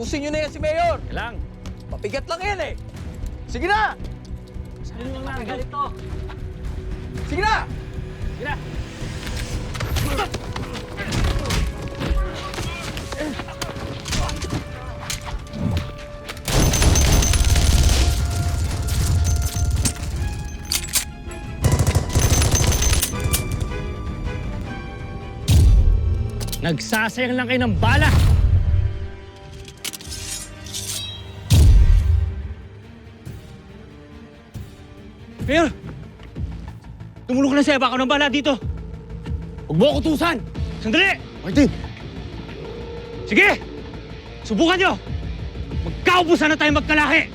Ayusin nyo na yan si Mayor. Kailang. Mabigat lang yan eh. Sige na! Saan yung mga ganito? Sige na! Sige na. Nagsasayang lang kayo ng bala! Mayor! Tumulong ka na sa baka ng bala dito! Huwag mo ako tusan! Sandali! Martin! Sige! Subukan nyo! Magkaubusan na tayo magkalahi!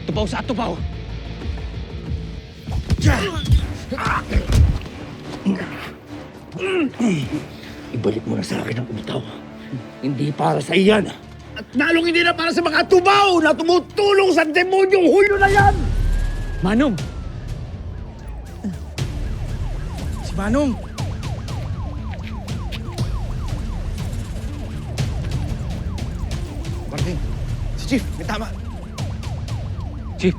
Tupaw sa tupaw! Ibalik mo na sa akin ang umitaw. Hindi para sa iyan. At lalong hindi na para sa mga tubaw na tumutulong sa demonyong Hulyo na yan! Manong! Si Manong! Martin, si Chief, may tama. Chief!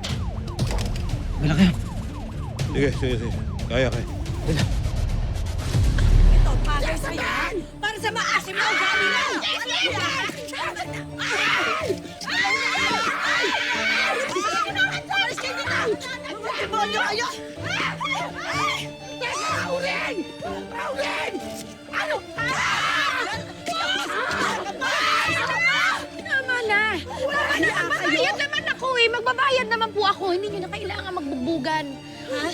Wala kayo. Sige. Kaya. Ito, bagay sa yan! Para sa maasim na ugali mo! Demonyo kayo! Pauling! Pauling! Ano? Tama na! Magbabayad naman ako eh! Magbabayad naman po ako! Hindi nyo na kailangan magbugbugan. Ha?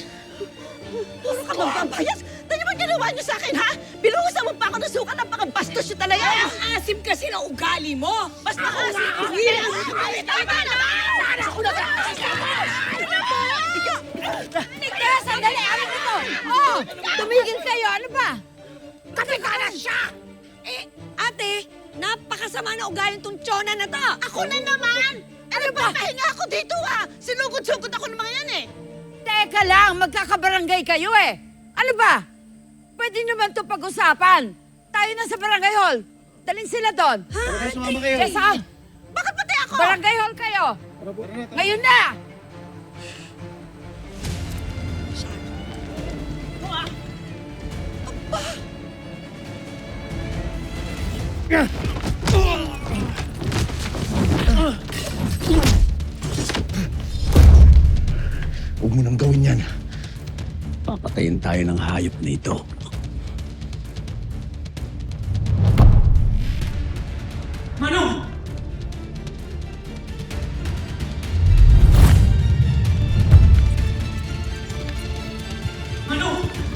Puro ka magbabayas? Ano ba ginawa niyo sa akin, ha? Binuhusan mo pa ako ng suka, napakabastos niyo talaga! Ay, ang asim kasi ng ugali mo! Mas maasim ko! Tama na! Sana ako na! Nika, sandali! Ano ito? Oh! Tumigil kayo! Ano ba? Kapitana siya! Eh, ate, napakasama na ugali tong tsona na to! Ako na naman! Ano ba? Pahinga ako dito, ha? Sinugod-sugod ako ng mga yan, eh! Teka lang! Magkakabarangay kayo eh! Ano ba? Pwede naman to pag-usapan. Tayo na sa barangay hall. Dalhin sila doon. Ha? Sumama kayo. Yes, ha? Bakit pati ako? Barangay hall kayo. Ngayon na! Huwag mo nang gawin yan. Papatayin tayo ng hayop na ito. Manong!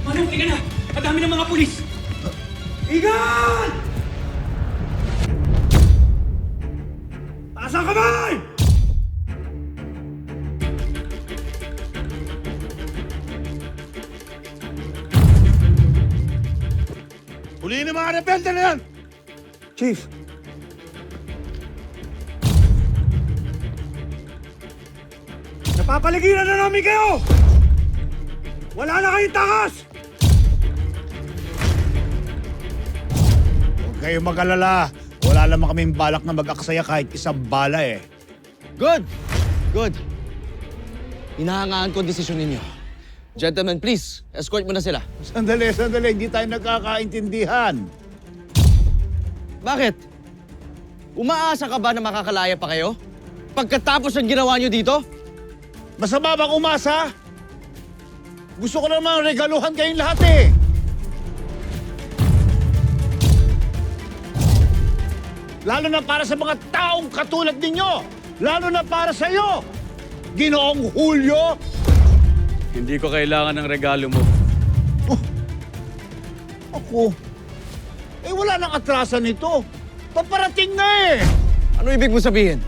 Manong, tingnan na! Ang dami ng mga pulis! Igan! Taas ang kamay! Huliin ang mga rebelde na yan! Chief! Napapaligiran na namin kayo! Wala na kayong takas! Huwag kayong mag-alala. Wala naman kaming balak na mag-aksaya kahit isang bala eh. Good! Good. Hinahangaan ko ang desisyon ninyo. Gentlemen, please, escort mo na sila. Sandali. Hindi tayo nagkakaintindihan. Bakit? Umaasa ka ba na makakalaya pa kayo? Pagkatapos ng ginawa nyo dito? Masama bang umasa? Gusto ko naman regaluhan kayong lahat eh. Lalo na para sa mga taong katulad ninyo. Lalo na para sa iyo, Ginoong Hulyo. Hindi ko kailangan ng regalo mo. Ako, wala nang atrasan nito. Paparating na eh. Ano ibig mo sabihin?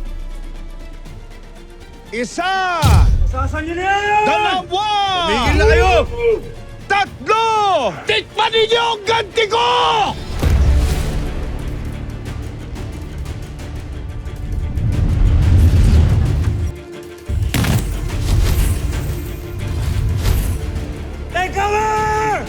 Isa! Sasan nyo na yan! Dalawa! Tumigil na kayo! Tatlo! Tikman ninyo ang ganti ko! Take cover!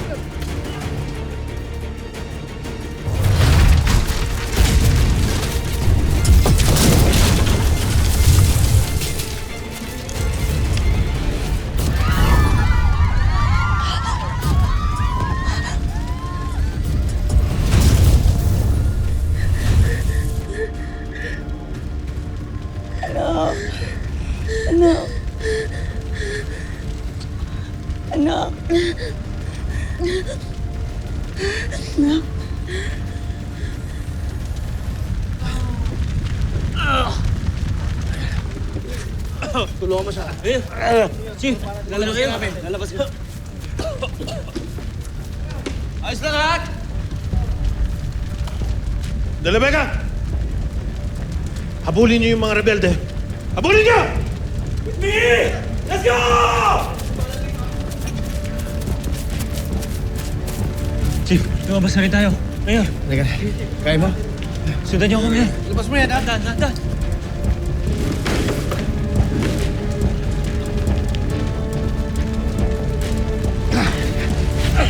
Tulungan mo siya. Chief, lalabas kayo. Lalabas kayo. Ayos na lahat! Dalabeka! Habulin niyo yung mga rebelde. Habulin niyo! With me! Let's go! Chief, lumabas na rin tayo. Mayor, Halika. Kaya mo? sundan niyo ako, Mayor. Labas mo yan, ha? Dan.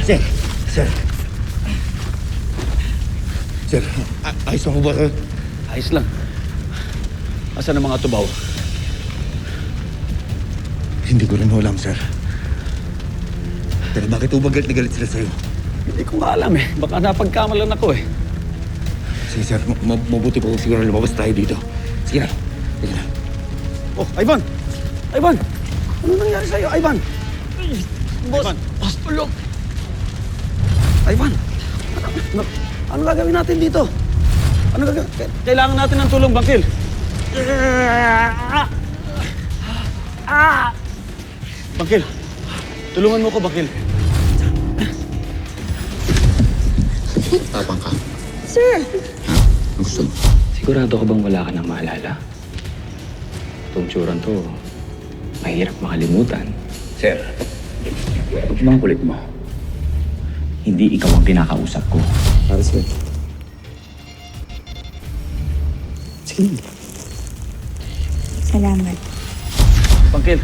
Sir, sir. Sir, ayos na ho ba? Ayos lang. Asan ang mga tubaw? Hindi ko rin alam, sir. Pero bakit ho ba galit na galit sila sa'yo? Hindi ko nga alam eh. Baka napagkamalan ako eh. Sige, sir. Mabuti po kung siguro lumabas tayo dito. Sige na. Sige na. Oh, Ivan! Ivan! Ano nangyari sa'yo, Ivan? Boss, tulong! Ivan! Ano gagawin natin dito? Ano gagawin? Kailangan natin ng tulong, Bangkil. Bangkil, tulungan mo ko, Bangkil. Tapang ka. Sir! Ang gusto mo? Sigurado ka bang wala ka nang maalala? Itong tsuran to, mahirap makalimutan. Sir, huwag mga kulit mo. Hindi ikaw ang kinakausap ko. Para sir. Sige. Salamat. Bangkil,